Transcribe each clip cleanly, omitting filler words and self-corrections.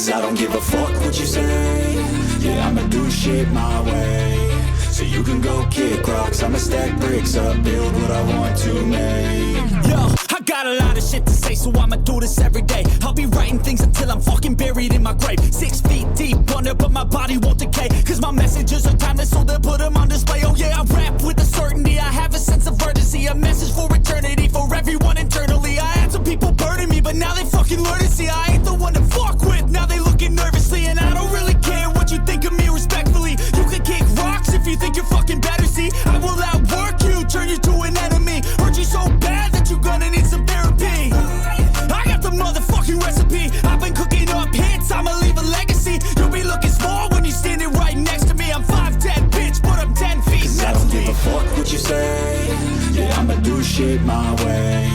Cause I don't give a fuck what you say. Yeah, I'ma do shit my way. So you can go kick rocks, I'ma stack bricks up, build what I want to make. Yo, I got a lot of shit to say, so I'ma do this every day. I'll be writing things until I'm fucking buried in my grave. 6 feet deep under, but my body won't decay. Cause my messages are timeless, so they'll put them on display. Oh yeah, I rap with a certainty, I have a sense of urgency. A message for eternity, for everyone internally. I had some people burning me, but now they fucking learn to see I ain't the one to fuck with, now they looking nervously. And I don't really care what you think of me respectfully. You can kick rocks if you think you're fucking better, see. I will outwork you, turn you to an enemy. Hurt you so bad that you're gonna need some therapy. I got the motherfucking recipe. I've been cooking up hits, I'ma leave a legacy. You'll be looking small when you're standing right next to me. I'm 5'10", bitch, but I'm 10 feet. Cause I don't give a fuck what you say. Yeah, I'ma do shit my way.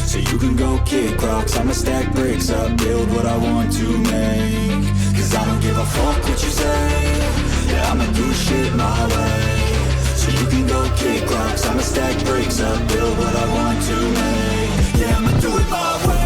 So you can go kick rocks, I'ma stack bricks up, build what I want to make. Cause I don't give a fuck what you say. Yeah, I'ma do shit my way. So you can go kick rocks, I'ma stack bricks up, build what I want to make. Yeah, I'ma do it my way.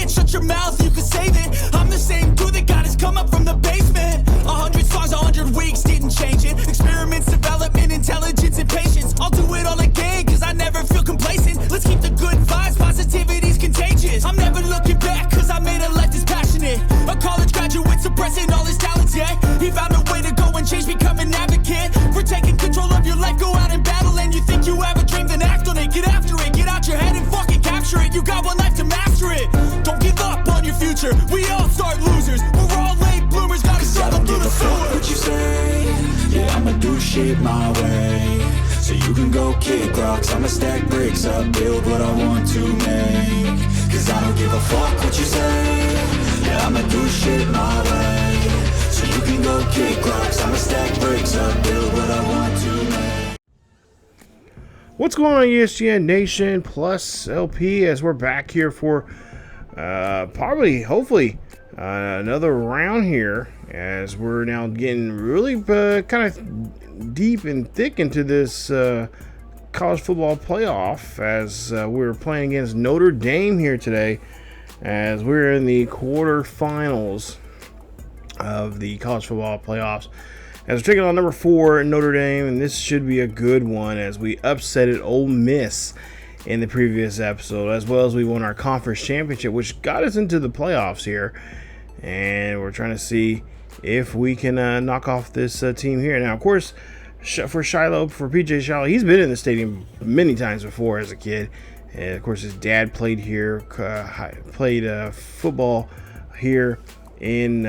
Shut your mouth, you can save it. I'm the same dude that got his come up from the basement. 100 songs, 100 weeks, didn't change it. Experiments, development, intelligence, and patience. I'll do it all again, cause I never feel complacent. Let's keep the good vibes, positivity's contagious. I'm never looking back, cause I made a life that's passionate. A college graduate suppressing all his talents, yeah. He found a way to go and change, become an advocate. For taking control of your life, go out and battle. And you think you have a dream, then act on it. Get after it, get out your head and fucking capture it. You got one life to master it. Don't give up on your future, we all start losers. We're all late bloomers, gotta struggle through the sewer. What you say? Yeah, I'ma do shit my way. So you can go kick rocks, I'ma stack bricks up, build what I want to make. Cause I don't give a fuck what you say. Yeah, I'ma do shit my way. So you can go kick rocks, I'ma stack bricks up, build what I want to make. What's going on, ESGNation plus LP, as we're back here for hopefully another round here, as we're now getting really kind of deep and thick into this college football playoff, as we're playing against Notre Dame here today, as we're in the quarterfinals of the college football playoffs, as we're taking on number 4 Notre Dame, and this should be a good one, as we upsetted Ole Miss in the previous episode, as well as we won our conference championship, which got us into the playoffs here, and we're trying to see if we can knock off this team here. Now, of course, for Shilo, for Shilo, he's been in the stadium many times before as a kid, and of course his dad played here, played football here in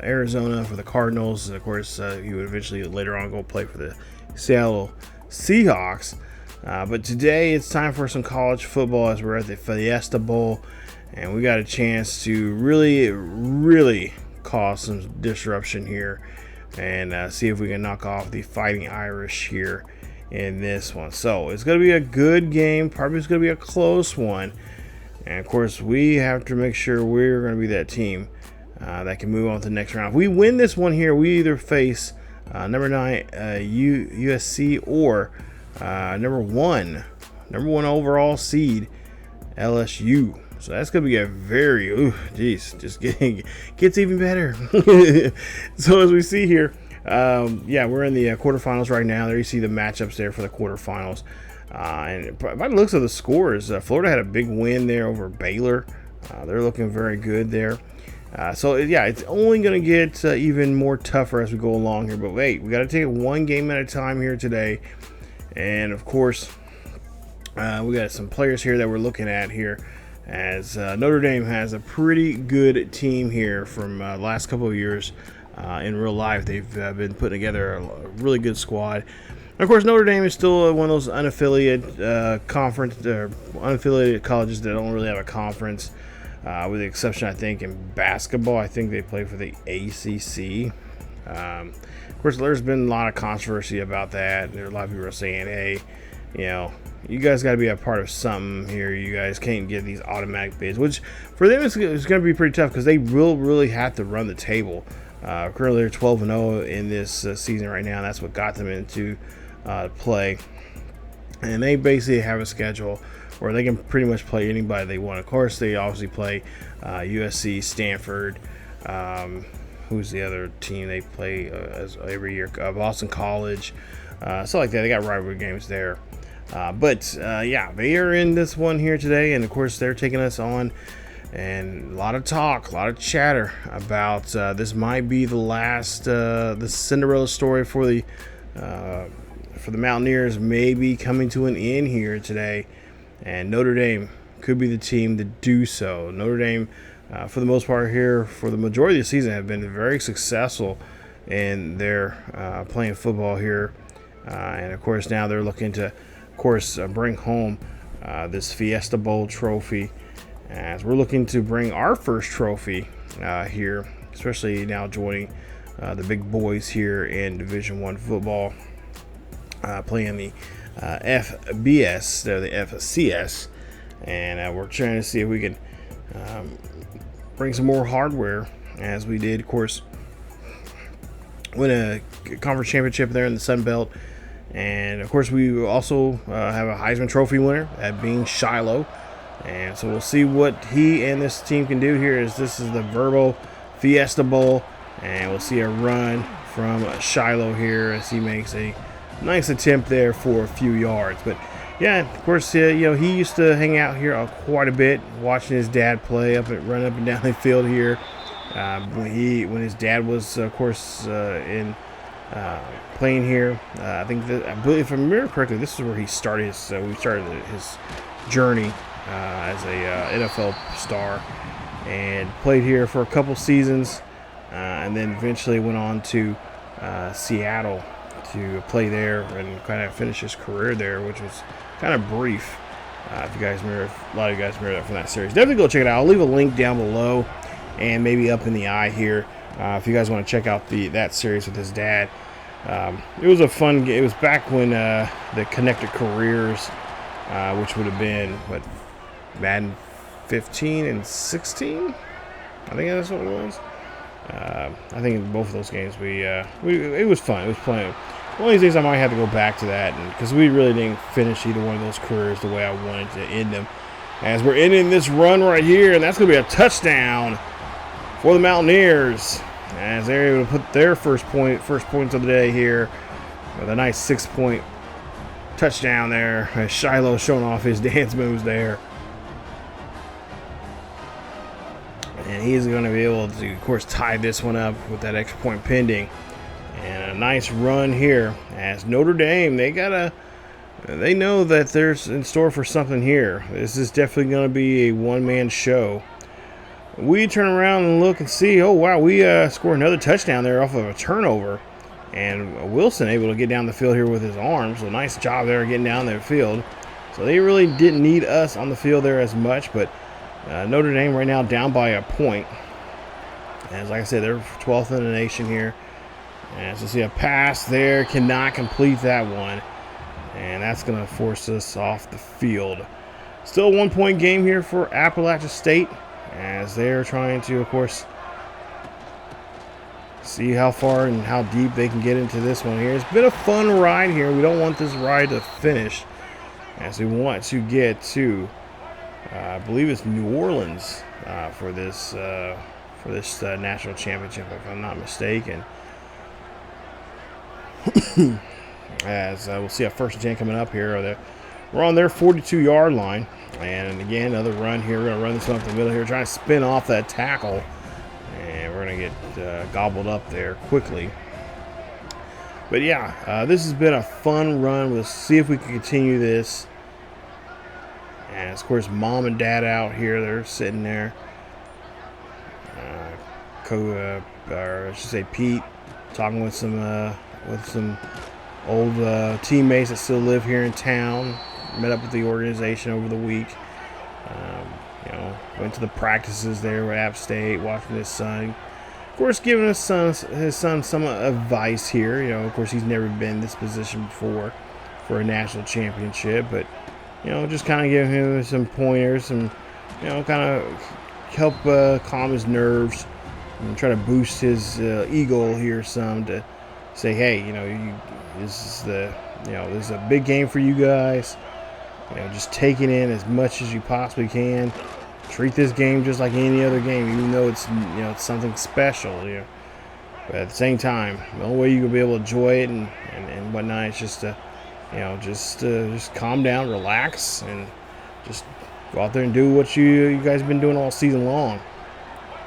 Arizona for the Cardinals, and of course he would eventually later on go play for the Seattle Seahawks. But today it's time for some college football, as we're at the Fiesta Bowl, and we got a chance to really cause some disruption here and see if we can knock off the Fighting Irish here in this one. So it's going to be a good game. Probably it's going to be a close one, and of course we have to make sure we're going to be that team that can move on to the next round. If we win this one here, we either face number 9 USC or number one overall seed LSU. So that's gonna be a very gets even better. So as we see here, we're in the quarterfinals right now. There you see the matchups there for the quarterfinals, and by the looks of the scores, Florida had a big win there over Baylor. They're looking very good there. It's only going to get even more tougher as we go along here. But wait, we got to take it one game at a time here today. And of course, we got some players here that we're looking at here, as Notre Dame has a pretty good team here from last couple of years. In real life, they've been putting together a really good squad. And of course, Notre Dame is still one of those unaffiliated unaffiliated colleges that don't really have a conference. With the exception, I think, in basketball. I think they play for the ACC. Of course, there's been a lot of controversy about that. There are a lot of people are saying, hey, you guys got to be a part of something here. You guys can't get these automatic bids, which for them it's going to be pretty tough because they will really have to run the table. Currently, they're 12-0 in this season right now. And that's what got them into play. And they basically have a schedule where they can pretty much play anybody they want. Of course, they obviously play USC, Stanford. Who's the other team they play every year? Boston College. Stuff like that. They got rivalry games there. But they are in this one here today. And, of course, they're taking us on. And a lot of talk, a lot of chatter about this might be the last, the Cinderella story for the Mountaineers maybe coming to an end here today. And Notre Dame could be the team to do so. Notre Dame, for the most part here, for the majority of the season, have been very successful in their playing football here. And, of course, now they're looking to, bring home this Fiesta Bowl trophy. As we're looking to bring our first trophy here, especially now joining the big boys here in Division I football, playing the FBS, the FCS, and we're trying to see if we can bring some more hardware, as we did, of course, win a conference championship there in the Sun Belt. And, of course, we also have a Heisman Trophy winner, that being Shilo. And so we'll see what he and this team can do here, as this is the Verbo Fiesta Bowl. And we'll see a run from Shilo here as he makes a nice attempt there for a few yards. But, yeah, of course, he used to hang out here quite a bit, watching his dad play, run up and down the field here. When his dad was, of course, in playing here. I believe, if I remember correctly, this is where he started his journey as a NFL star, and played here for a couple seasons, and then eventually went on to Seattle to play there and kind of finish his career there, which was kind of brief. If you guys remember, a lot of you guys remember that from that series. Definitely go check it out. I'll leave a link down below and maybe up in the eye here if you guys want to check out that series with his dad. It was a fun game. It was back when the Connected Careers, which would have been Madden 15 and 16. I think that's what it was. I think in both of those games it was fun. It was playing. One of these things I might have to go back to that, because we really didn't finish either one of those careers the way I wanted to end them. As we're ending this run right here, and that's going to be a touchdown for the Mountaineers, as they're able to put their first points of the day here with a nice 6-point touchdown there. As Shilo showing off his dance moves there. And he's going to be able to, of course, tie this one up with that extra point pending. And a nice run here as Notre Dame, they know that there's in store for something here. This is definitely going to be a one-man show. We turn around and look and see, oh, wow, we score another touchdown there off of a turnover. And Wilson able to get down the field here with his arms. So nice job there getting down the field. So they really didn't need us on the field there as much, but Notre Dame right now down by a point. As like I said, they're 12th in the nation here. As you see a pass there, cannot complete that one. And that's going to force us off the field. Still a 1-point game here for Appalachia State, as they're trying to, of course, see how far and how deep they can get into this one here. It's been a fun ride here. We don't want this ride to finish, as we want to get to, I believe it's New Orleans for this national championship, if I'm not mistaken. As we'll see a 1st and 10 coming up here. We're on their 42-yard line. And again, another run here. We're going to run this one up the middle here, trying to spin off that tackle. And we're going to get gobbled up there quickly. But yeah, this has been a fun run. We'll see if we can continue this. And of course, mom and dad out here. They're sitting there. Or I should say Pete, talking with some old teammates that still live here in town. Met up with the organization over the week. Went to the practices there with App State, watching his son course, giving his son some advice here. You know, of course, he's never been in this position before for a national championship, but you know, just kind of giving him some pointers, some, you know, kind of help calm his nerves and try to boost his ego here some to say, hey, you know, this is a big game for you guys. You know, just take it in as much as you possibly can. Treat this game just like any other game, even though it's, you know, it's something special. You know, but at the same time, the only way you can be able to enjoy it and whatnot is just to, you know, just calm down, relax, and just go out there and do what you guys have been doing all season long.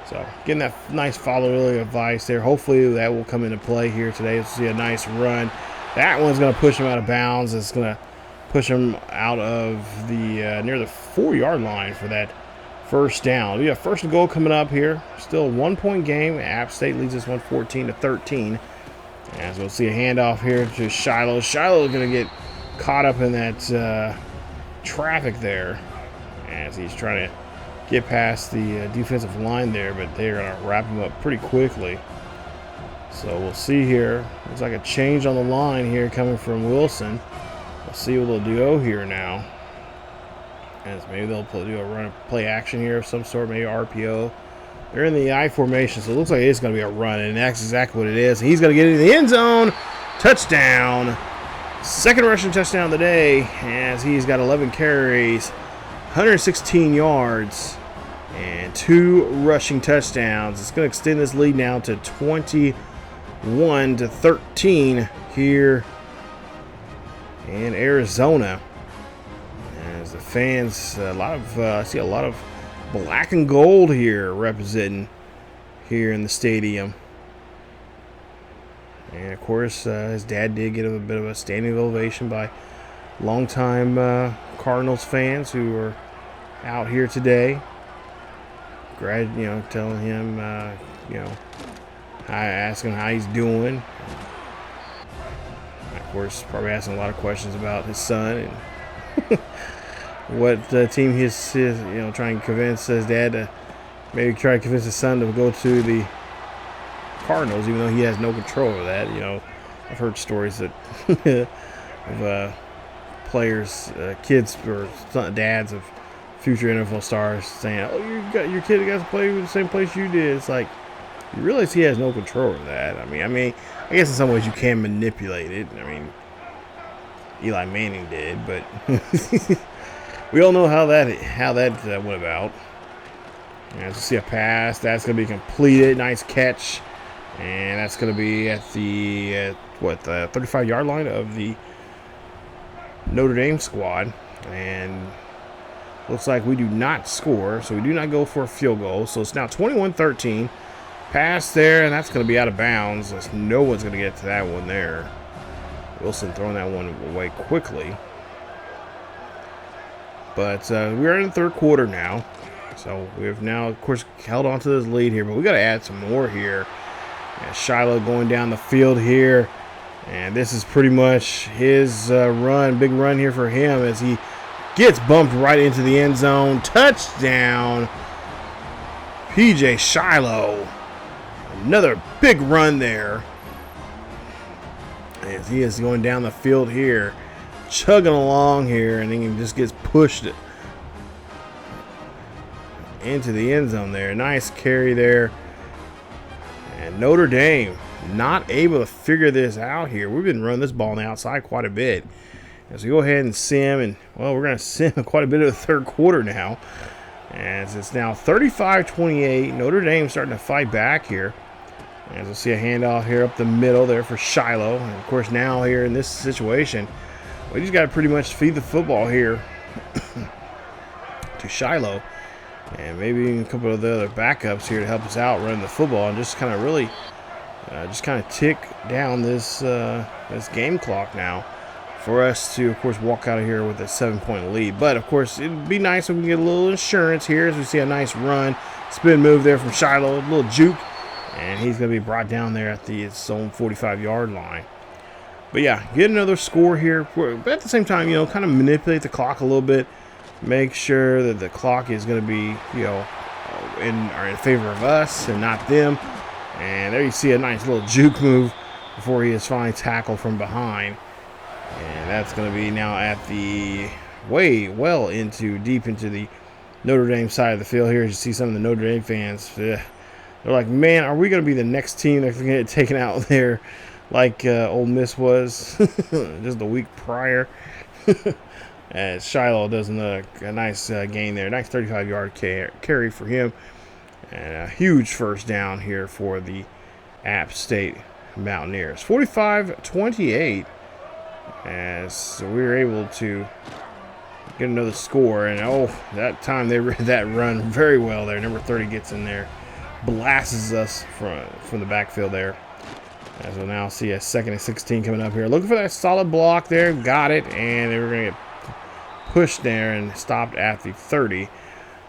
So, getting that nice fatherly advice there. Hopefully that will come into play here today. We'll see a nice run. That one's going to push him out of bounds. It's going to push him out of the near the 4-yard line for that first down. We got first and goal coming up here. Still a 1-point game. App State leads this one 14-13. As we'll see a handoff here to Shilo. Shilo is going to get caught up in that traffic there as he's trying to get past the defensive line there, but they're going to wrap him up pretty quickly. So we'll see here. Looks like a change on the line here coming from Wilson. We'll see what they'll do here now. As maybe they'll do a run play action here of some sort, maybe RPO. They're in the I formation, so it looks like it's going to be a run, and that's exactly what it is. He's going to get into the end zone. Touchdown. Second rushing touchdown of the day, as he's got 11 carries, 116 yards, and 2 rushing touchdowns. It's going to extend this lead now to 21-13 here in Arizona. As the fans, I see a lot of black and gold here representing here in the stadium. And of course, his dad did get a bit of a standing ovation by longtime Cardinals fans who were out here today. Telling him, asking how he's doing. Of course, probably asking a lot of questions about his son and what team he's trying to convince his dad to maybe try to convince his son to go to the Cardinals, even though he has no control over that. You know, I've heard stories that of players, kids or dads of future NFL stars saying, "Oh, your kid got to play with the same place you did." It's like, you realize he has no control over that. I mean, I guess in some ways you can manipulate it. I mean, Eli Manning did, but we all know how that went about. As you see a pass, that's going to be completed. Nice catch, and that's going to be at the 35-yard line of the Notre Dame squad. And looks like we do not score, so we do not go for a field goal. So it's now 21-13. Pass there, and that's going to be out of bounds. No one's going to get to that one there. Wilson throwing that one away quickly. But we're in the third quarter now. So we have now, of course, held on to this lead here. But we got to add some more here. And Shilo going down the field here. And this is pretty much his big run here for him as he gets bumped right into the end zone. Touchdown, P.J. Shilo. Another big run there. As he is going down the field here, chugging along here, and he just gets pushed into the end zone there. Nice carry there. And Notre Dame not able to figure this out here. We've been running this ball on the outside quite a bit. As we go ahead and sim, and well, we're going to sim quite a bit of the third quarter now. As it's now 35-28. Notre Dame starting to fight back here. As we'll see a handoff here up the middle there for Shilo. And of course, now here in this situation, we just got to pretty much feed the football here to Shilo. And maybe a couple of the other backups here to help us out running the football and just kind of really tick down this game clock now for us to, of course, walk out of here with a 7-point lead. But, of course, it'd be nice if we can get a little insurance here as we see a nice run. Spin move there from Shilo, a little juke. And he's going to be brought down there at his own 45-yard line. But, yeah, get another score here. But at the same time, kind of manipulate the clock a little bit. Make sure that the clock is going to be, in favor of us and not them. And there you see a nice little juke move before he is finally tackled from behind. And that's going to be now at the deep into the Notre Dame side of the field here. You see some of the Notre Dame fans. They're like, man, are we going to be the next team that's going to get taken out there like Ole Miss was just a week prior? As Shilo does a nice gain there. Nice 35-yard carry for him. And a huge first down here for the App State Mountaineers. 45-28. As we were able to get another score. And, that time they read that run very well there. Number 30 gets in there. Blasts us from the backfield there. As we'll now see a 2nd and 16 coming up here. Looking for that solid block there. Got it. And they were going to get pushed there and stopped at the 30.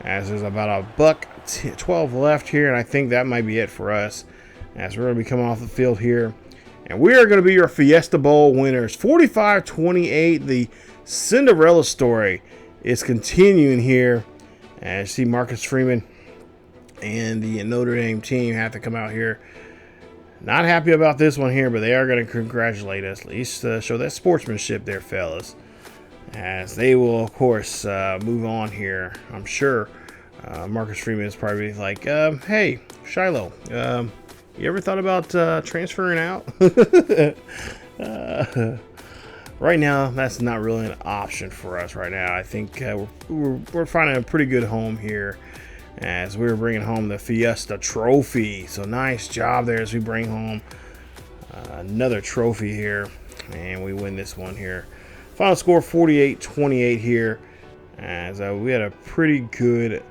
As there's about a $1:12 left here. And I think that might be it for us. As we're going to be coming off the field here. And we are going to be your Fiesta Bowl winners. 45-28. The Cinderella story is continuing here. As you see Marcus Freeman and the Notre Dame team have to come out here. Not happy about this one here, but they are going to congratulate us. At least show that sportsmanship there, fellas. As they will, of course, move on here. I'm sure Marcus Freeman is probably like, hey, Shilo, you ever thought about transferring out? Right now, that's not really an option for us right now. I think we're finding a pretty good home here as we're bringing home the Fiesta Trophy. So nice job there as we bring home another trophy here. And we win this one here. Final score 48-28 here. As we had a pretty good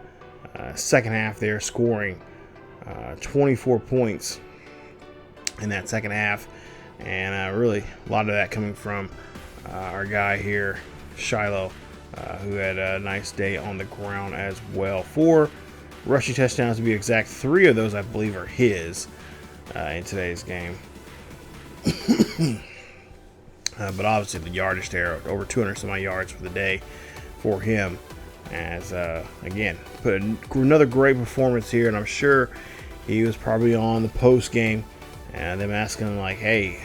second half there, scoring 24 points in that second half. And really a lot of that coming from our guy here, Shilo, who had a nice day on the ground as well. 4 rushing touchdowns to be exact. 3 of those, I believe, are his in today's game. But obviously the yardage there, over 200 some odd yards for the day for him. As, again, put another great performance here. And I'm sure he was probably on the post game and them asking him like, hey,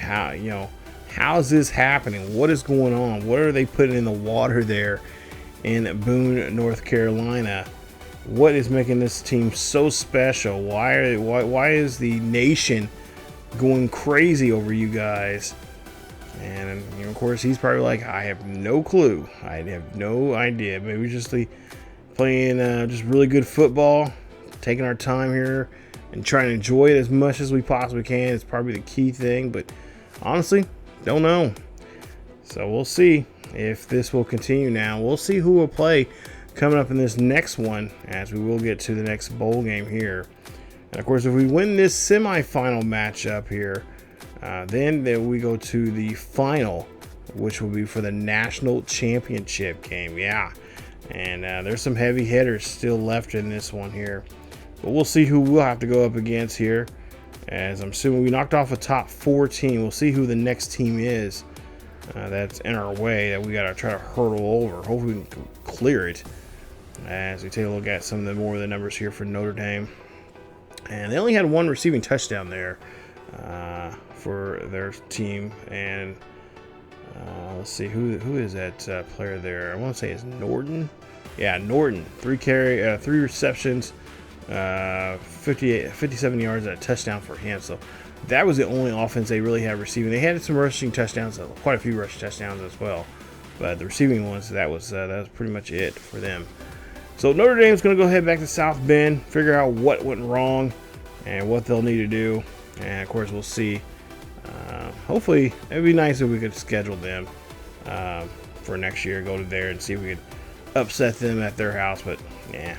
how's this happening? What is going on? What are they putting in the water there in Boone, North Carolina? What is making this team so special? Why is the nation going crazy over you guys? And of course, he's probably like, I have no clue. I have no idea. Maybe just playing just really good football, taking our time here and trying to enjoy it as much as we possibly can. It's probably the key thing, but honestly, don't know. So we'll see if this will continue now. We'll see who will play coming up in this next one, as we will get to the next bowl game here. And of course, if we win this semifinal matchup here, then we go to the final, which will be for the national championship game. Yeah, and there's some heavy hitters still left in this one here, but we'll see who we'll have to go up against here. As I'm assuming we knocked off a top 4 team, we'll see who the next team is that's in our way that we got to try to hurdle over. Hopefully we can clear it. As we take a look at some of the numbers here for Notre Dame, and they only had 1 receiving touchdown there for their team. And let's see who is that player there. I want to say it's Norton. Yeah, Norton. 3 receptions, 57 yards and a touchdown for him. So that was the only offense they really had receiving. They had some rushing touchdowns, quite a few rushing touchdowns as well, but the receiving ones, that was pretty much it for them. So Notre Dame's going to go head back to South Bend, figure out what went wrong and what they'll need to do. And of course, we'll see. Hopefully, it'd be nice if we could schedule them for next year, go to there and see if we could upset them at their house. But yeah,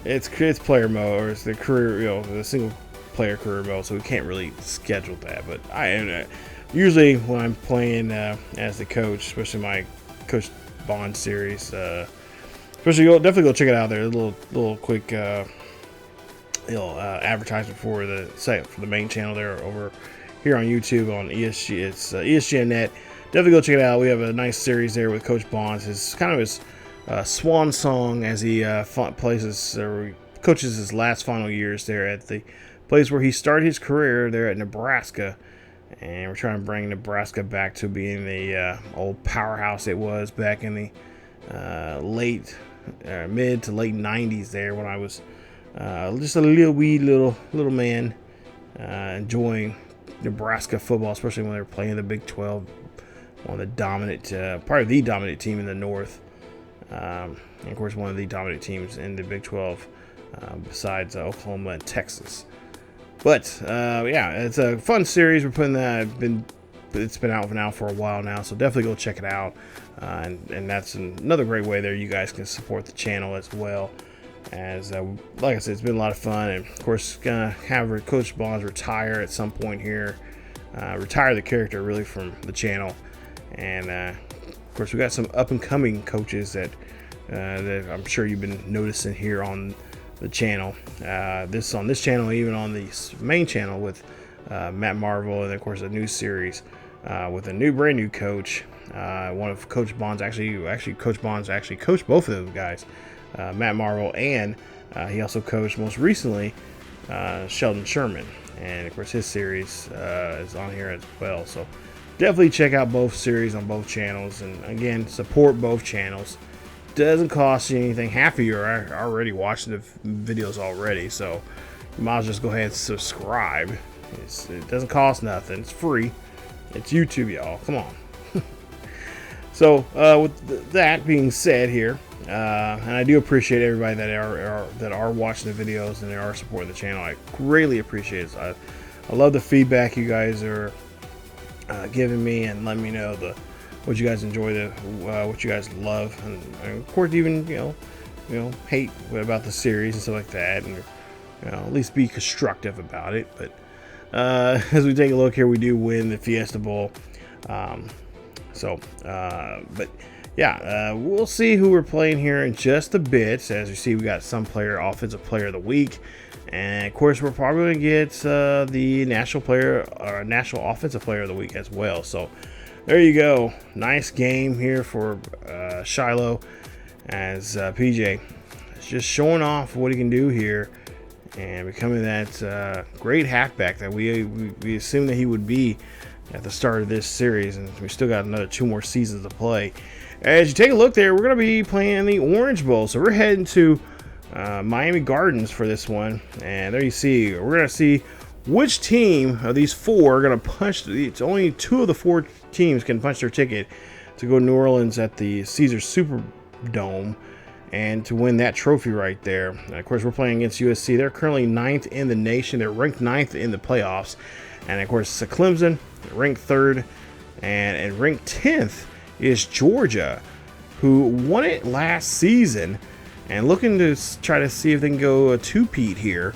it's player mode, or it's the career, the single player career mode, so we can't really schedule that. But I usually when I'm playing as the coach, especially my Coach Bond series, definitely go check it out there. A little quick advertisement for the site, for the main channel there over here on YouTube on ESG. It's ESGNet. Definitely go check it out. We have a nice series there with Coach Bonds. His kind of his swan song as he coaches his last final years there at the place where he started his career there at Nebraska. And we're trying to bring Nebraska back to being the old powerhouse it was back in the mid to late 90s there, when I was just a little man enjoying Nebraska football, especially when they were playing the Big 12, one of the dominant, probably the dominant team in the North. And of course, one of the dominant teams in the Big 12 besides Oklahoma and Texas. But yeah, it's a fun series. We're putting that. It's been out now for a while now, so definitely go check it out. And that's another great way there you guys can support the channel as well. As like I said, it's been a lot of fun, and of course, gonna have Coach Bonds retire at some point here. Retire the character really from the channel, and of course, we got some up and coming coaches that I'm sure you've been noticing here on the channel, on this channel, even on the main channel with Matt Marvel, and of course a new series with a brand new coach. One of Coach Bond's Coach Bonds actually coached both of those guys, Matt Marvel, and he also coached most recently Sheldon Sherman, and of course his series is on here as well. So definitely check out both series on both channels, and again, support both channels. Doesn't cost you anything. Half of you are already watching the videos already, so you might as well just go ahead and subscribe. It doesn't cost nothing. It's free. It's YouTube, y'all. Come on. So with that being said here, and I do appreciate everybody that are watching the videos and they are supporting the channel. I greatly appreciate it. I love the feedback you guys are giving me and letting me know what you guys enjoy, what you guys love, and of course even you know hate about the series and stuff like that, and at least be constructive about it. But as we take a look here, we do win the Fiesta Bowl. But yeah, we'll see who we're playing here in just a bit. As you see, we got some offensive player of the week, and of course we're probably going to get the national offensive player of the week as well. So there you go. Nice game here for Shilo, as PJ is just showing off what he can do here and becoming that great halfback that we assumed that he would be at the start of this series, and we still got another 2 more seasons to play. As you take a look there, we're going to be playing the Orange Bowl, so we're heading to Miami Gardens for this one, and there you see, we're going to see which team of these 4 are going to punch. It's only 2 of the 4 teams can punch their ticket to go to New Orleans at the Caesars Superdome and to win that trophy right there. And of course, we're playing against USC. They're currently 9th in the nation. They're ranked 9th in the playoffs. And of course, Clemson, ranked 3rd, and ranked 10th is Georgia, who won it last season and looking to try to see if they can go a two-peat here.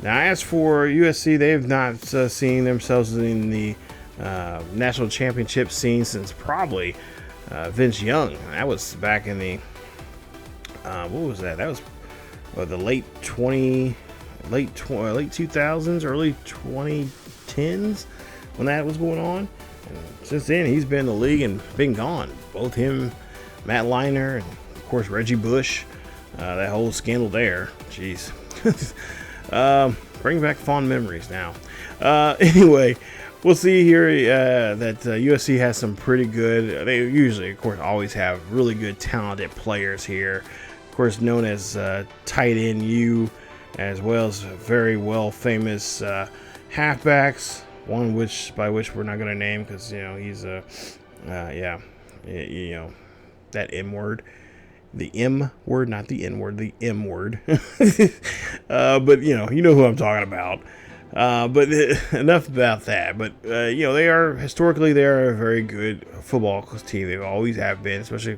Now, as for USC, they have not seen themselves in the national championship scene since probably Vince Young. That was back in the what was that? That was the late 2000s, early 2010s when that was going on. And since then, he's been in the league and been gone. Both him, Matt Leinart, and of course Reggie Bush. That whole scandal there. Jeez. Bring back fond memories now. Anyway, we'll see here that USC has some pretty good. They usually, of course, always have really good, talented players here. Of course, known as tight end U, as well as very well famous halfbacks. One by which we're not going to name because he's that M word. The M word, not the N word, the M word. But you know who I'm talking about. But enough about that. But they are historically a very good football team. They always have been, especially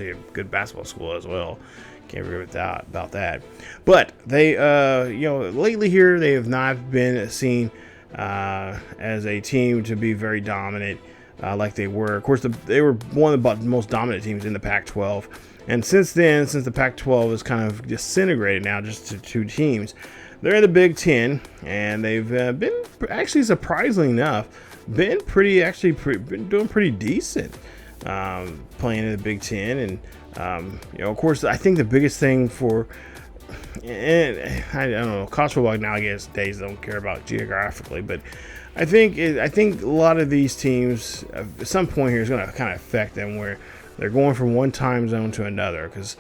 a good basketball school as well. Can't agree with that about that. But they lately here they have not been seen as a team to be very dominant like they were. Of course, they were one of the most dominant teams in the Pac-12. And since then, since the Pac-12 is kind of disintegrated now just to 2 teams, they're in the Big Ten, and they've been actually, surprisingly enough, been doing pretty decent playing in the Big Ten. And of course, I think the biggest thing for and I don't know, college football nowadays don't care about geographically, but I think a lot of these teams at some point here is going to kind of affect them where they're going from one time zone to another, because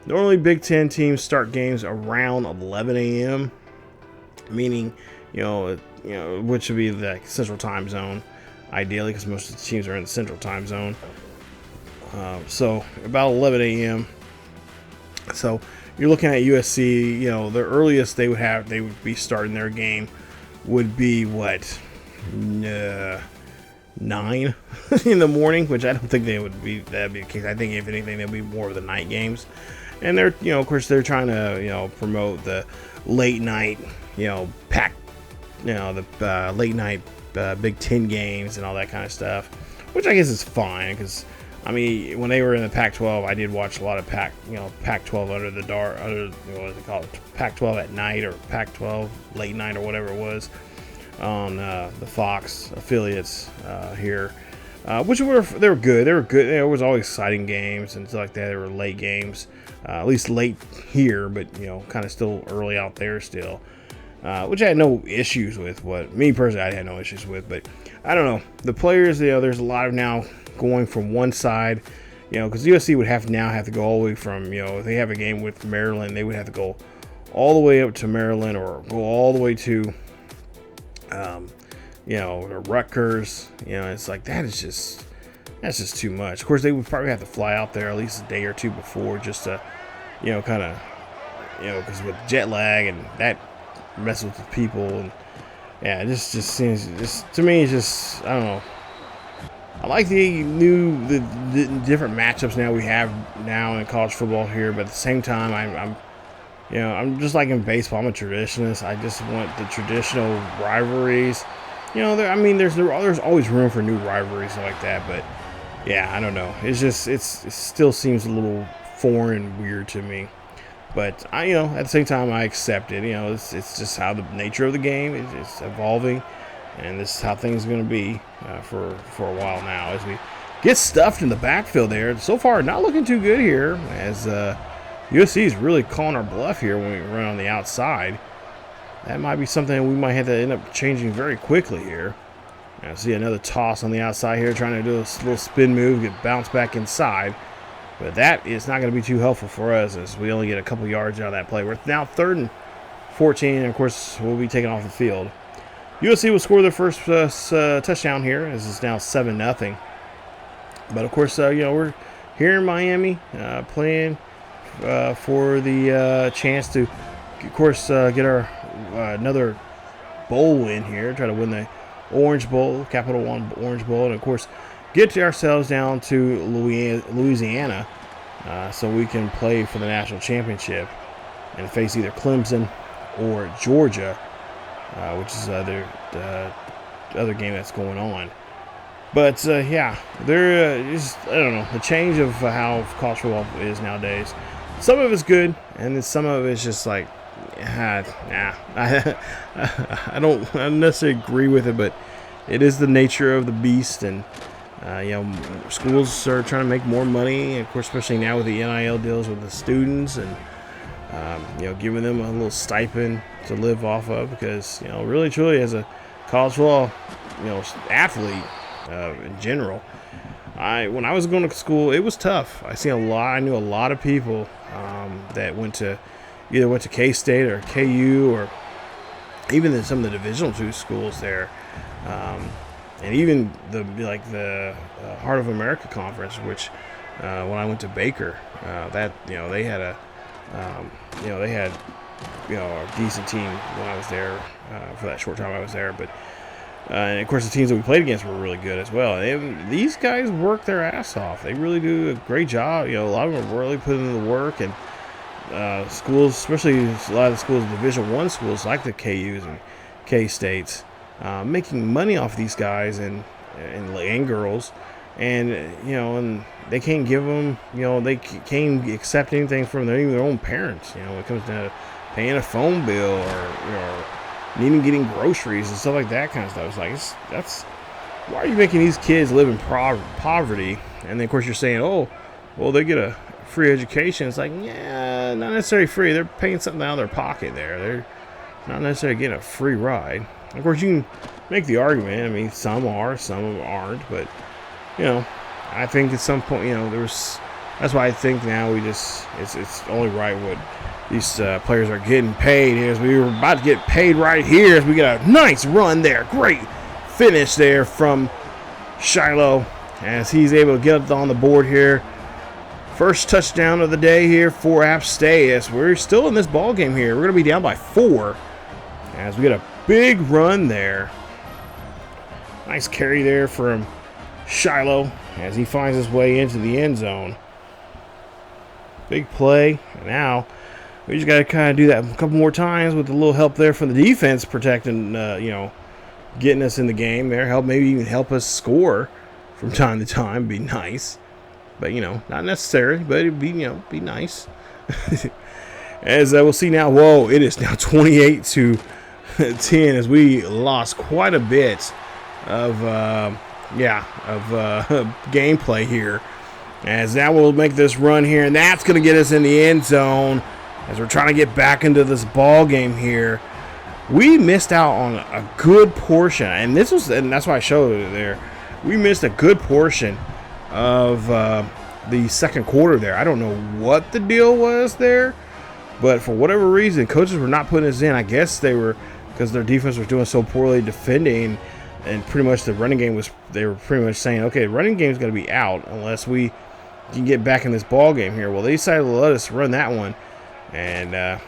normally Big Ten teams start games around 11 a.m., meaning which would be the Central Time Zone ideally, because most of the teams are in the Central Time Zone. So about 11 a.m. So you're looking at USC. The earliest they would be starting their game would be 9 in the morning, which I don't think that'd be the case. I think if anything, they'll be more of the night games. And they're of course they're trying to promote the late night pack, the late night Big Ten games and all that kind of stuff, which I guess is fine, because I mean, when they were in the Pac-12, I did watch a lot of Pac-12 under the dark, what is it called, Pac-12 at night, or Pac-12 late night, or whatever it was, on the Fox affiliates here, which they were good. They were good. There was always exciting games and stuff like that. They were late games, at least late here, but kind of still early out there still, which I had no issues with. Me personally, I had no issues with, but I don't know. The players, there's a lot of now going from one side, because USC would have to go all the way from, if they have a game with Maryland, they would have to go all the way up to Maryland, or go all the way to, Rutgers. It's like, that's just too much. Of course, they would probably have to fly out there at least a day or two before, just to, kind of, because with jet lag and that messes with the people, and yeah, it just seems, to me, it's just, I don't know. I like the different matchups now we have now in college football here, but at the same time, I'm just like in baseball. I'm a traditionalist. I just want the traditional rivalries. There's always room for new rivalries like that, but yeah, I don't know. It still seems a little foreign and weird to me. But at the same time, I accept it. It's just how the nature of the game is. It's evolving. And this is how things are going to be for a while now, as we get stuffed in the backfield there. So far, not looking too good here, as USC is really calling our bluff here when we run on the outside. That might be something we might have to end up changing very quickly here. I see another toss on the outside here, trying to do a little spin move, get bounced back inside. But that is not going to be too helpful for us, as we only get a couple yards out of that play. We're now 3rd and 14, and of course, we'll be taken off the field. USC will score their first touchdown here, as it's now 7-0. But of course, we're here in Miami playing for the chance to, of course, get our another bowl win here, try to win the Orange Bowl, Capital One Orange Bowl, and of course, get ourselves down to Louisiana so we can play for the national championship and face either Clemson or Georgia. Which is the other game that's going on. But, yeah, there is, I don't know, the change of how college football is nowadays. Some of it's good, and then some of it's just like, nah. I don't necessarily agree with it, but it is the nature of the beast, and, schools are trying to make more money, and of course, especially now with the NIL deals with the students, and, giving them a little stipend to live off of, because really truly as a college football athlete in general, when I was going to school, it was tough. I knew a lot of people that either went to K-State or KU, or even some of the Divisional II schools there, and even the Heart of America Conference, which when I went to Baker, they had a decent team when I was there for that short time I was there. But and of course, the teams that we played against were really good as well. These guys work their ass off. They really do a great job. A lot of them are really putting in the work, and schools, especially a lot of the schools, Division I schools like the KUs and K-States, making money off these guys and girls. And and they can't give them, they can't accept anything from even their own parents. When it comes to paying a phone bill or even getting groceries and stuff like that kind of stuff. It's like, that's why are you making these kids live in poverty? And then of course you're saying, oh, well, they get a free education. It's like, yeah, not necessarily free. They're paying something out of their pocket there. They're not necessarily getting a free ride. Of course, you can make the argument. I mean, some are, some aren't. But, you know, I think at some point, you know, that's why I think now it's only right what these players are getting paid. As we were about to get paid right here as we get a nice run there. Great finish there from Shilo as he's able to get on the board here. First touchdown of the day here for App State as we're still in this ball game here. We're going to be down by 4 as we get a big run there. Nice carry there from Shilo as he finds his way into the end zone. Big play. And now we just got to kind of do that a couple more times with a little help there from the defense protecting, you know, getting us in the game there. Maybe even help us score from time to time. Be nice. But, you know, not necessary, but it'd be, you know, be nice. As we'll see now, whoa, it is now 28-10 as we lost quite a bit of, gameplay here. As now we'll make this run here, and that's going to get us in the end zone as we're trying to get back into this ball game here. We missed out on a good portion, and that's why I showed it there. We missed a good portion of the second quarter there. I don't know what the deal was there, but for whatever reason, coaches were not putting us in. I guess they were because their defense was doing so poorly defending, and pretty much the running game they were pretty much saying, okay, the running game's got to be out unless we can get back in this ball game here. Well, they decided to let us run that one, and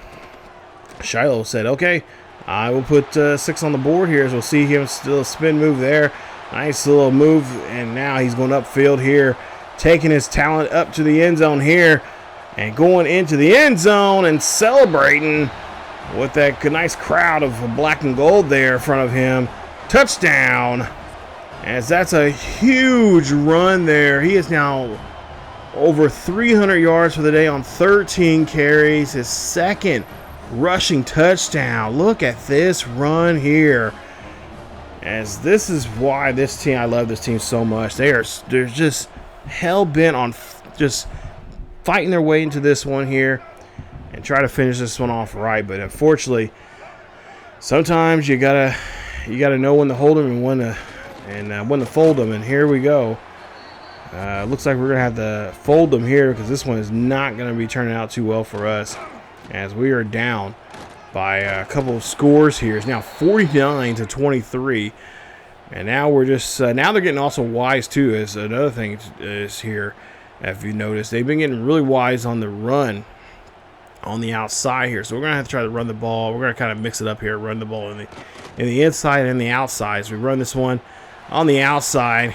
Shilo said, okay, I will put 6 on the board here, as we'll see him still a spin move there. Nice little move, and now he's going upfield here, taking his talent up to the end zone here, and going into the end zone and celebrating with that nice crowd of black and gold there in front of him. Touchdown, as that's a huge run there. He is now over 300 yards for the day on 13 carries, his second rushing touchdown. Look at this run here. As this is why this team, I love this team so much. They're just hell-bent on just fighting their way into this one here and try to finish this one off right. But unfortunately, sometimes you gotta know when to hold them and when to fold them. And here we go. Looks like we're gonna have to fold them here because this one is not gonna be turning out too well for us, as we are down by a couple of scores here. It's now 49-23, and now we're just now they're getting also wise too. As another thing is here, if you notice, they've been getting really wise on the run on the outside here. So we're gonna have to try to run the ball. We're gonna kind of mix it up here, run the ball in the inside and the outside. So we run this one on the outside,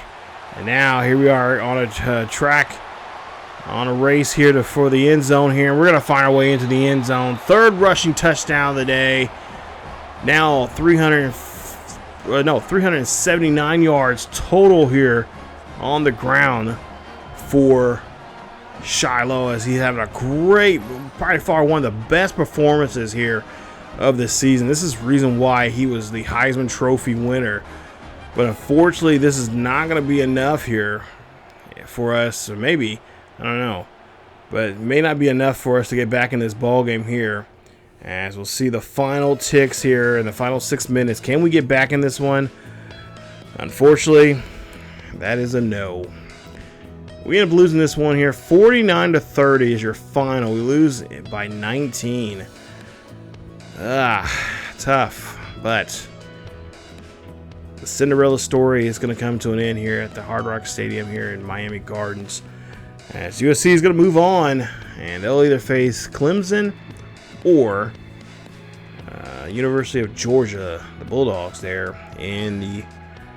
and now here we are on a track. On a race here for the end zone here. We're going to find our way into the end zone. Third rushing touchdown of the day. Now 379 yards total here on the ground for Shilo, as he's having a great, probably far one of the best performances here of this season. This is the reason why he was the Heisman Trophy winner. But unfortunately, this is not going to be enough here for us, or maybe, I don't know, but it may not be enough for us to get back in this ball game here. As we'll see the final ticks here in the final 6 minutes. Can we get back in this one? Unfortunately, that is a no. We end up losing this one here. 49-30 is your final. We lose by 19. Tough, but the Cinderella story is going to come to an end here at the Hard Rock Stadium here in Miami Gardens. As USC is going to move on, and they'll either face Clemson or University of Georgia, the Bulldogs, there in the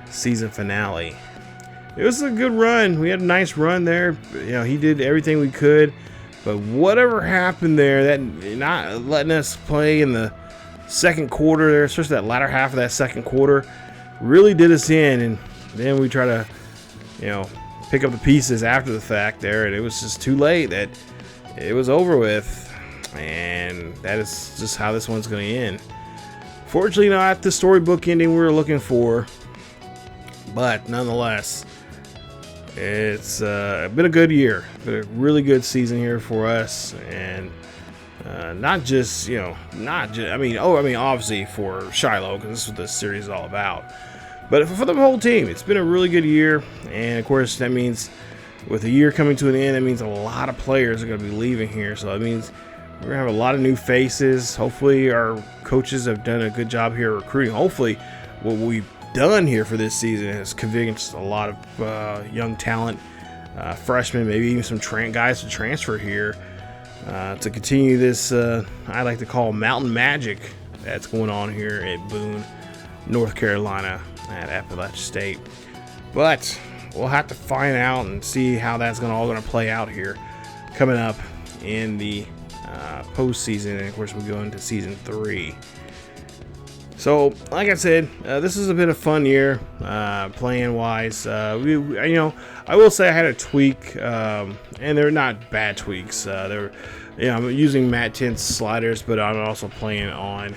season finale. It was a good run. We had a nice run there. You know, he did everything we could, but whatever happened there, that not letting us play in the second quarter there, especially that latter half of that second quarter, really did us in. And then we try to, you know, pick up the pieces after the fact there, and it was just too late. That it was over with, and that is just how this one's going to end. Fortunately, not the storybook ending we were looking for, but nonetheless, it's been a good year. Been a really good season here for us, and not just obviously for Shilo, because this is what this series is all about, but for the whole team. It's been a really good year, and of course that means with the year coming to an end, that means a lot of players are going to be leaving here. So that means we're going to have a lot of new faces. Hopefully our coaches have done a good job here recruiting. Hopefully what we've done here for this season has convinced a lot of young talent, freshmen, maybe even some guys to transfer here to continue this, I like to call mountain magic that's going on here at Boone, North Carolina at Appalachian State. But we'll have to find out and see how that's all going to play out here coming up in the postseason, and of course we go into season 3. So, like I said, this has been a fun year, playing wise. I will say I had a tweak, and they're not bad tweaks. I'm using Matt 10 sliders, but I'm also playing on.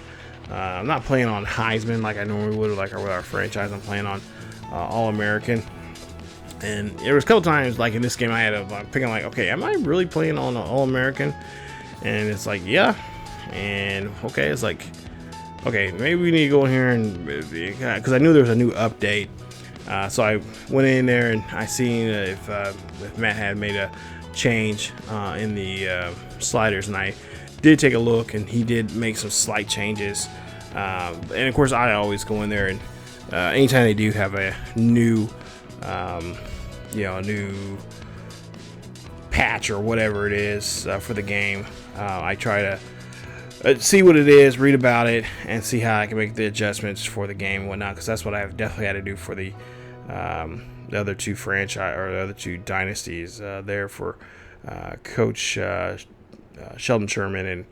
I'm not playing on Heisman like I normally would, like with our franchise. I'm playing on All American. And there was a couple times, like in this game, I had I'm thinking like, okay, am I really playing on All American? And it's like, yeah. And okay, it's like, okay, maybe we need to go in here and, because I knew there was a new update. So I went in there and I seen if Matt had made a change in the sliders, and I did take a look, and he did make some slight changes. And of course, I always go in there and anytime they do have a new a new patch or whatever it is for the game, I try to see what it is, read about it, and see how I can make the adjustments for the game and whatnot, because that's what I've definitely had to do for the other two franchise or the other two dynasties there for Coach Sheldon Sherman and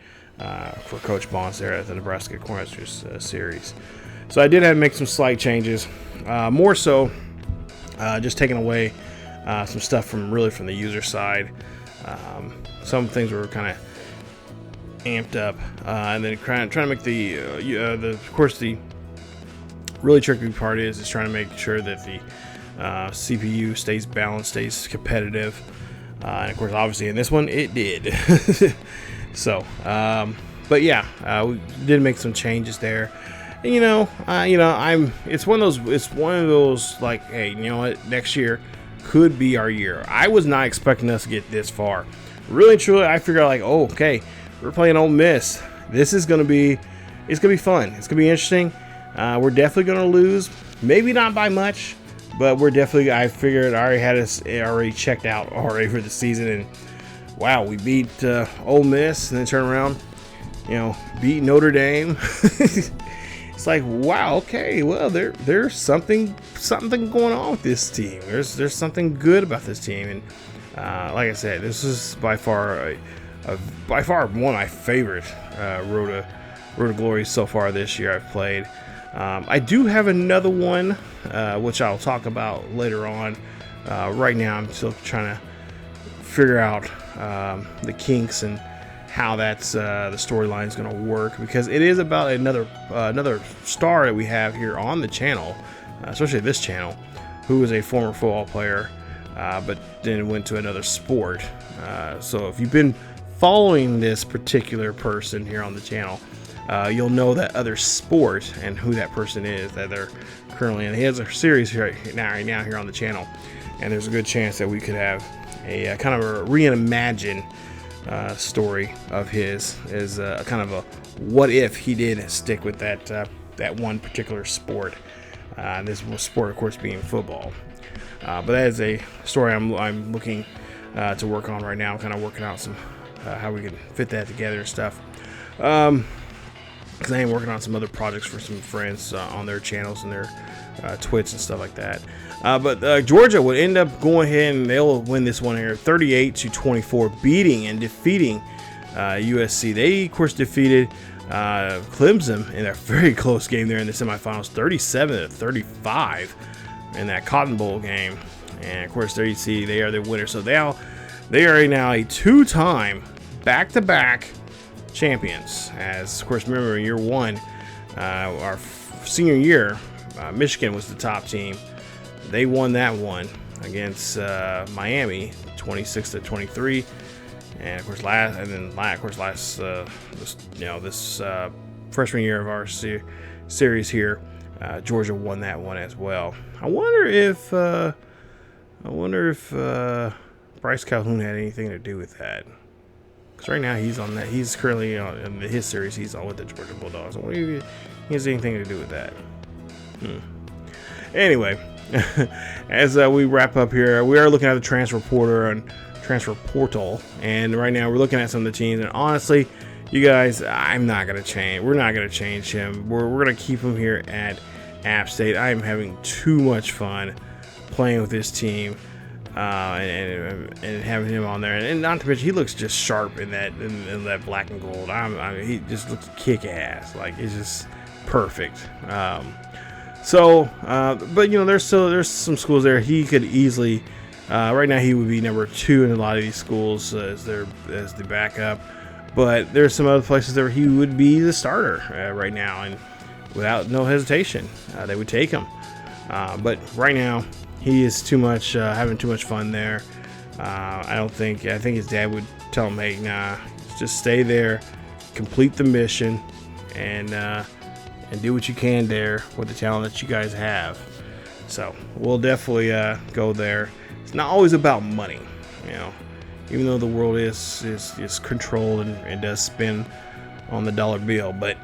for Coach Bonds there at the Nebraska Cornhuskers series. So I did have to make some slight changes, more so just taking away some stuff from the user side. Some things were kind of amped up, and then trying to make of course the really tricky part is trying to make sure that the CPU stays balanced, stays competitive, and of course obviously in this one it did. So but yeah, we did make some changes there. And it's one of those like, hey, you know what, next year could be our year. I was not expecting us to get this far. Really and truly, I figured like, oh, okay, we're playing Ole Miss. It's gonna be fun. It's gonna be interesting. We're definitely gonna lose, maybe not by much, but I figured I already had us already checked out already for the season, and wow, we beat Ole Miss and then turn around, beat Notre Dame. It's like, wow, okay, well, there's something going on with this team. There's something good about this team, and like I said, this is by far one of my favorite Road to Glory so far this year I've played. I do have another one, which I'll talk about later on. Right now, I'm still trying to figure out the kinks and how that's the storyline is going to work, because it is about another star that we have here on the channel, especially this channel, who is a former football player, but then went to another sport. So if you've been following this particular person here on the channel, you'll know that other sport and who that person is that they're currently in. He has a series right now here on the channel, and there's a good chance that we could have a kind of a reimagine story of his is kind of a what if he did stick with that one particular sport. This sport, of course, being football. But that is a story I'm looking to work on right now. I'm kind of working out some how we can fit that together and stuff. Because I am working on some other projects for some friends on their channels and their Twitch and stuff like that. But Georgia would end up going ahead and they'll win this one here, 38-24, beating and defeating USC. They, of course, defeated Clemson in a very close game there in the semifinals, 37-35 in that Cotton Bowl game. And, of course, there you see they are the winner. So they are now a two-time back-to-back champions. As, of course, remember, year one, our senior year, Michigan was the top team. They won that one, against Miami, 26-23. And of course, last this freshman year of our series here, Georgia won that one as well. I wonder if Bryce Calhoun had anything to do with that. Because right now he's on that. He's currently in his series. He's on with the Georgia Bulldogs. I wonder if he has anything to do with that. Anyway, as we wrap up here, we are looking at the transfer portal, and right now we're looking at some of the teams. And honestly, you guys, I'm not gonna change. We're not gonna change him. We're gonna keep him here at App State. I am having too much fun playing with this team. And having him on there, and not to mention he looks just sharp in that black and gold. He just looks kick ass. Like, it's just perfect. But there's some schools there he could easily. Right now he would be number 2 in a lot of these schools as the backup. But there's some other places where he would be the starter right now, and without no hesitation, they would take him. But right now, he is having too much fun there. I think his dad would tell him, hey, nah, just stay there, complete the mission, and do what you can there with the talent that you guys have. So we'll definitely go there. It's not always about money, even though the world is controlled and does spin on the dollar bill. But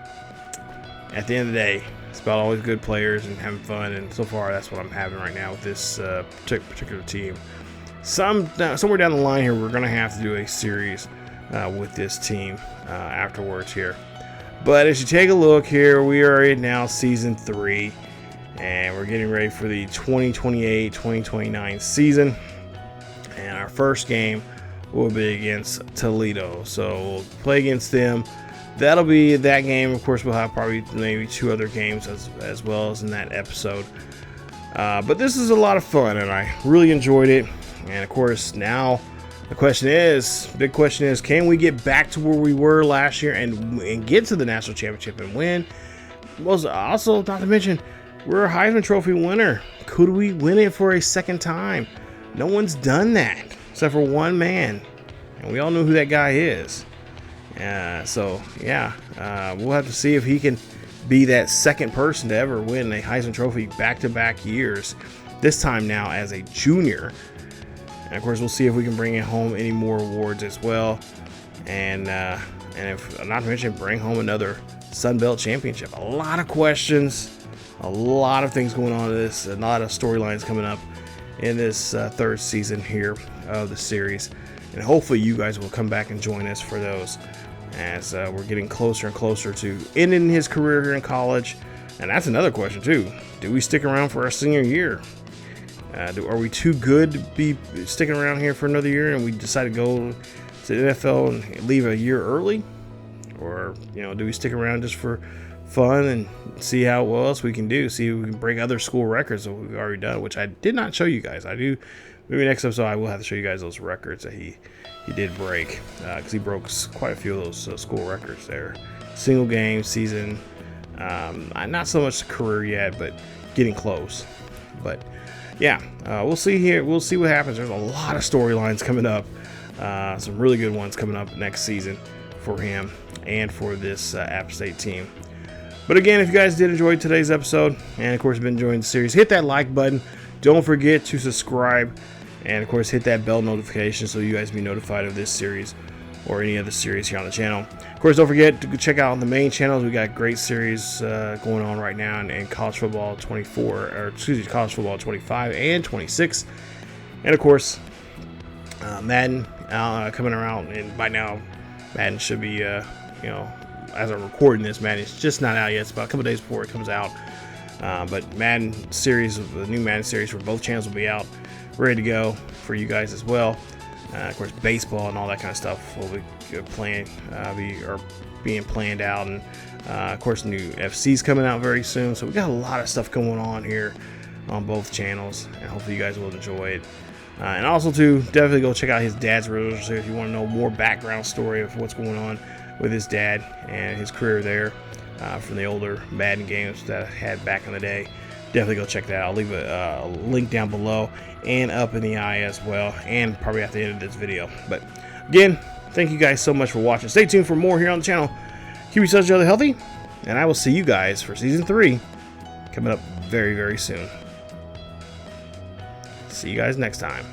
at the end of the day, it's about always good players and having fun, and so far that's what I'm having right now with this particular team. Somewhere down the line here, we're going to have to do a series with this team afterwards here. But as you take a look here, we are in now season 3, and we're getting ready for the 2028-2029 season. And our first game will be against Toledo, so we'll play against them. That'll be that game. Of course, we'll have probably maybe 2 other games as well as in that episode. But this is a lot of fun, and I really enjoyed it. And of course, now the big question is, can we get back to where we were last year and get to the national championship and win? Also, not to mention, we're a Heisman Trophy winner. Could we win it for a second time? No one's done that except for one man, and we all know who that guy is. We'll have to see if he can be that second person to ever win a Heisman Trophy back-to-back years, this time now as a junior. And of course, we'll see if we can bring home any more awards as well, and if not to mention, bring home another Sun Belt championship. A lot of questions, a lot of things going on in this, a lot of storylines coming up in this third season here of the series, and hopefully you guys will come back and join us for those, as we're getting closer and closer to ending his career here in college. And that's another question too. Do we stick around for our senior year? Are we too good to be sticking around here for another year, and we decide to go to the NFL and leave a year early? Or, do we stick around just for fun and see what else we can do? See if we can break other school records that we've already done, which I did not show you guys. Maybe next episode I will have to show you guys those records that he did break, because he broke quite a few of those school records there. Single game season, not so much career yet, but getting close. But yeah, we'll see here. We'll see what happens. There's a lot of storylines coming up, some really good ones coming up next season for him and for this App State team. But again, if you guys did enjoy today's episode, and of course been enjoying the series, hit that like button. Don't forget to subscribe, and of course hit that bell notification so you guys be notified of this series or any other series here on the channel. Of course, don't forget to check out the main channels. We got great series going on right now in college football college football 25 and 26, and of course Madden coming around. And by now, Madden should be as I'm recording this, Madden is just not out yet. It's about a couple days before it comes out. But Madden series, the new Madden series for both channels will be out, ready to go for you guys as well. Of course, baseball and all that kind of stuff will be being planned out, and of course, new FC's coming out very soon. So we got a lot of stuff going on here on both channels, and hopefully you guys will enjoy it. And also, definitely go check out his dad's videos if you want to know more background story of what's going on with his dad and his career there from the older Madden games that I had back in the day. definitely go check that out. I'll leave a link down below and up in the eye as well, and probably at the end of this video. But again, thank you guys so much for watching. Stay tuned for more here on the channel. Keep yourselves healthy, and I will see you guys for season 3 coming up very, very soon. See you guys next time.